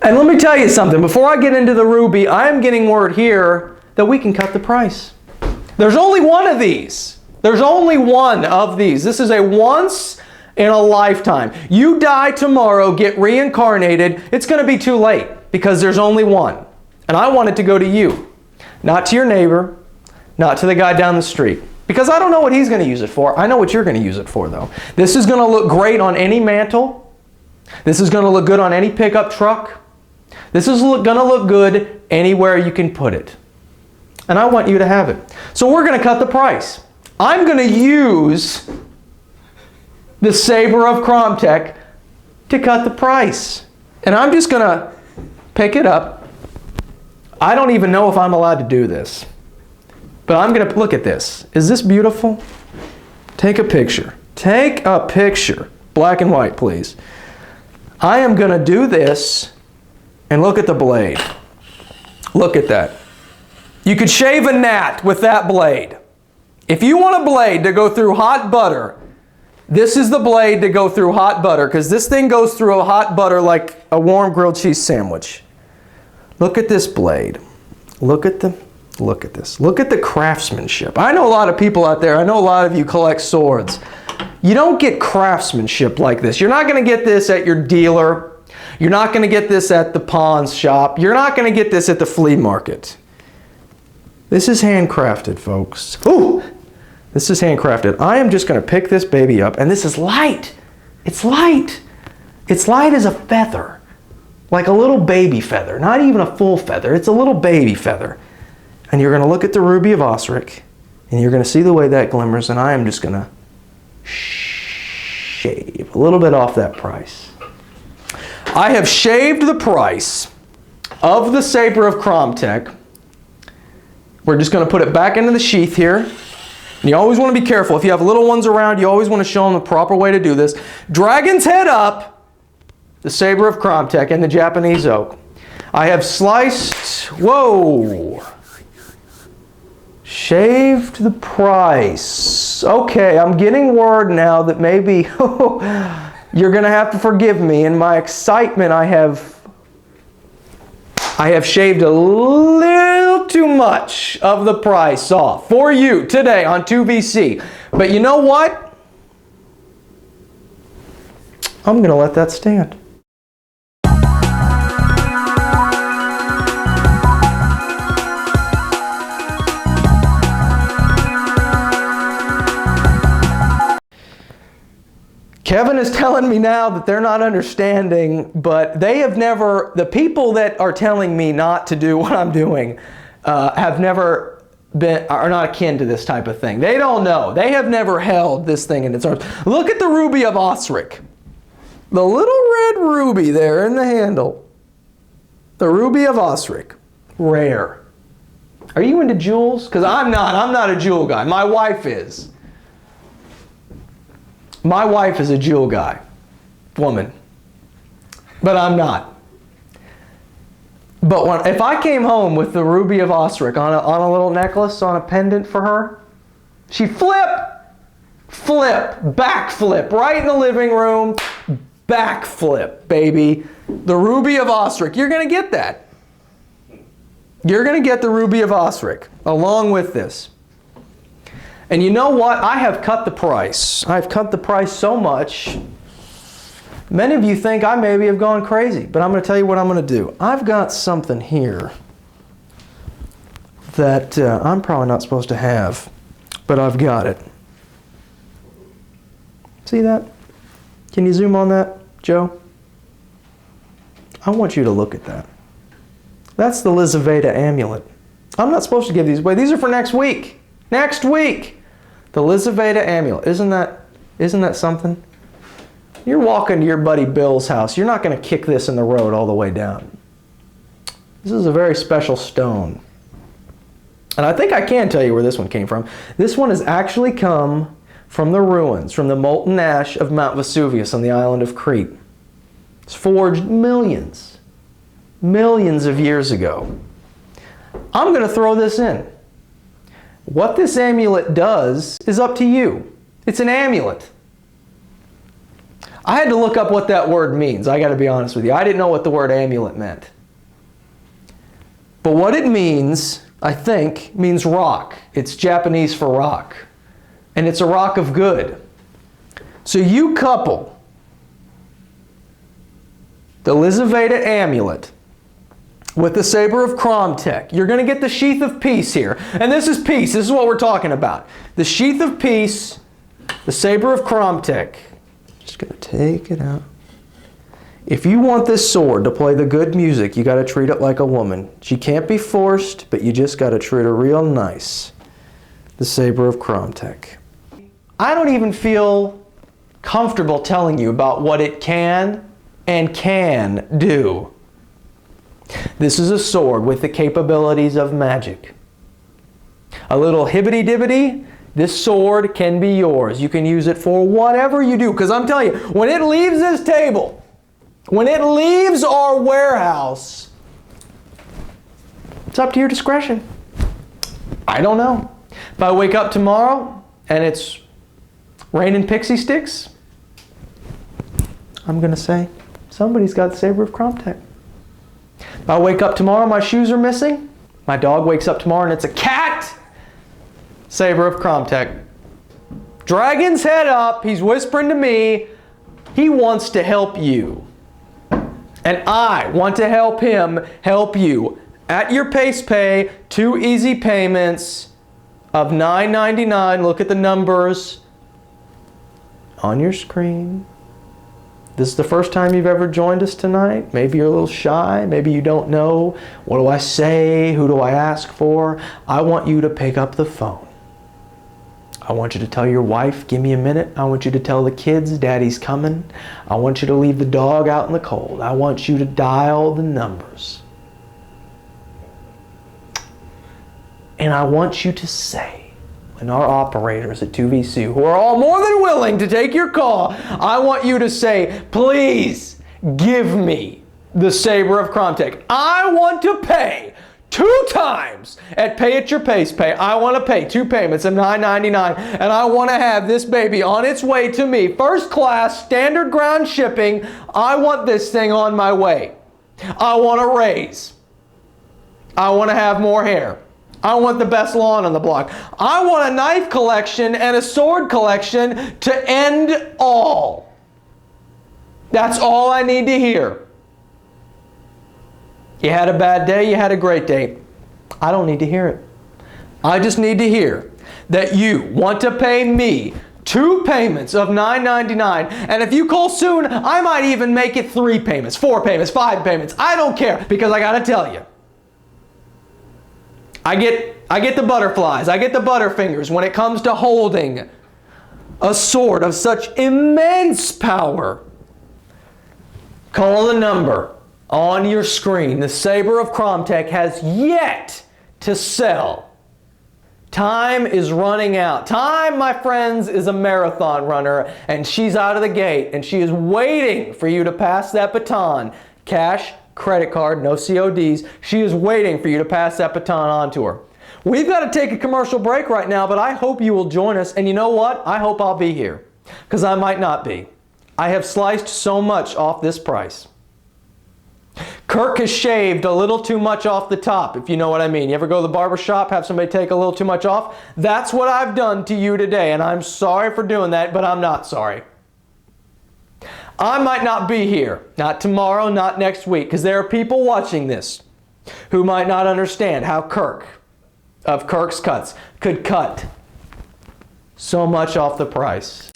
And let me tell you something. Before I get into the ruby, I'm getting word here that we can cut the price. There's only one of these. There's only one of these. This is a once in a lifetime. You die tomorrow, get reincarnated, it's going to be too late because there's only one. And I want it to go to you, not to your neighbor, not to the guy down the street. Because I don't know what he's going to use it for. I know what you're going to use it for, though. This is going to look great on any mantle. This is going to look good on any pickup truck. This is going to look good anywhere you can put it. And I want you to have it. So we're going to cut the price. I'm going to use the Saber of Kromtech to cut the price. And I'm just going to pick it up. I don't even know if I'm allowed to do this. But I'm going to look at this. Is this beautiful? Take a picture. Take a picture. Black and white, please. I am going to do this and look at the blade. Look at that. You could shave a gnat with that blade. If you want a blade to go through hot butter, this is the blade to go through hot butter because this thing goes through a hot butter like a warm grilled cheese sandwich. Look at this blade. Look at this. Look at the craftsmanship. I know a lot of people out there. I know a lot of you collect swords. You don't get craftsmanship like this. You're not going to get this at your dealer. You're not going to get this at the pawn shop. You're not going to get this at the flea market. This is handcrafted, folks. Ooh! This is handcrafted. I am just going to pick this baby up, and this is light. It's light. It's light as a feather. Like a little baby feather. Not even a full feather. It's a little baby feather. And you're going to look at the Ruby of Osric, and you're going to see the way that glimmers, and I am just going to shave a little bit off that price. I have shaved the price of the Saber of Kromtech. We're just going to put it back into the sheath here. And you always want to be careful. If you have little ones around, you always want to show them the proper way to do this. Dragon's head up, the Saber of Kromtech, and the Japanese oak. I have sliced, whoa, shaved the price. Okay, I'm getting word now that maybe you're going to have to forgive me. In my excitement, I have shaved a little too much of the price off for you today on 2VC. But you know what? I'm going to let that stand. Kevin is telling me now that they're not understanding, but they have never, the people that are telling me not to do what I'm doing have never been, are not akin to this type of thing. They don't know. They have never held this thing in its arms. Look at the Ruby of Osric. The little red ruby there in the handle. The Ruby of Osric. Rare. Are you into jewels? Because I'm not a jewel guy. My wife is. My wife is a jewel guy, woman, but I'm not. But if I came home with the Ruby of Osric on a little necklace, on a pendant for her, she'd backflip right in the living room, backflip, baby. The Ruby of Osric, you're going to get that. You're going to get the Ruby of Osric along with this. And you know what? I have cut the price. I've cut the price so much. Many of you think I maybe have gone crazy, but I'm going to tell you what I'm going to do. I've got something here that I'm probably not supposed to have, but I've got it. See that? Can you zoom on that, Joe? I want you to look at that. That's the Lizaveta amulet. I'm not supposed to give these away. These are for next week. Next week! The Lizaveta amulet. Isn't that something? You're walking to your buddy Bill's house. You're not going to kick this in the road all the way down. This is a very special stone. And I think I can tell you where this one came from. This one has actually come from the ruins, from the molten ash of Mount Vesuvius on the island of Crete. It's forged millions of years ago. I'm going to throw this in. What this amulet does is up to you. It's an amulet. I had to look up what that word means. I got to be honest with you. I didn't know what the word amulet meant. But what it means, I think, means rock. It's Japanese for rock. And it's a rock of good. So you couple the Elizaveta amulet with the saber of Kromtech. You're going to get the sheath of peace here. And this is peace. This is what we're talking about. The sheath of peace, the saber of Kromtech. Just going to take it out. If you want this sword to play the good music, you got to treat it like a woman. She can't be forced, but you just got to treat her real nice. The saber of Kromtech. I don't even feel comfortable telling you about what it can and can do. This is a sword with the capabilities of magic. A little hibbity-dibbity, this sword can be yours. You can use it for whatever you do. Because I'm telling you, when it leaves this table, when it leaves our warehouse, it's up to your discretion. I don't know. If I wake up tomorrow and it's raining pixie sticks, I'm going to say, somebody's got the saber of Kromtech. If I wake up tomorrow, my shoes are missing. My dog wakes up tomorrow and it's a cat. Saber of Kromtech. Dragon's head up. He's whispering to me. He wants to help you. And I want to help him help you. At your pace pay, 2 easy payments of $9.99. Look at the numbers on your screen. This is the first time you've ever joined us tonight. Maybe you're a little shy. Maybe you don't know. What do I say? Who do I ask for? I want you to pick up the phone. I want you to tell your wife, give me a minute. I want you to tell the kids, Daddy's coming. I want you to leave the dog out in the cold. I want you to dial the numbers. And I want you to say, and our operators at 2VC, who are all more than willing to take your call, I want you to say, please give me the saber of Kromtech. I want to pay 2 times at Pay at Your Pace Pay. I want to pay 2 payments of $9.99, and I want to have this baby on its way to me. First class, standard ground shipping. I want this thing on my way. I want a raise. I want to have more hair. I want the best lawn on the block. I want a knife collection and a sword collection to end all. That's all I need to hear. You had a bad day, you had a great day. I don't need to hear it. I just need to hear that you want to pay me 2 payments of $9.99. And if you call soon, I might even make it 3 payments, 4 payments, 5 payments. I don't care, because I got to tell you, I get the butterflies, I get the butterfingers when it comes to holding a sword of such immense power. Call the number on your screen. The saber of Kromtech has yet to sell. Time is running out. Time, my friends, is a marathon runner, and she's out of the gate, and she is waiting for you to pass that baton. Cash, credit card, no CODs. She is waiting for you to pass that baton on to her. We've got to take a commercial break right now, but I hope you will join us. And you know what? I hope I'll be here, because I might not be. I have sliced so much off this price. Kirk has shaved a little too much off the top, if you know what I mean. You ever go to the barber shop, have somebody take a little too much off? That's what I've done to you today, and I'm sorry for doing that, but I'm not sorry. I might not be here, not tomorrow, not next week, because there are people watching this who might not understand how Kirk, of Kirk's Cuts, could cut so much off the price.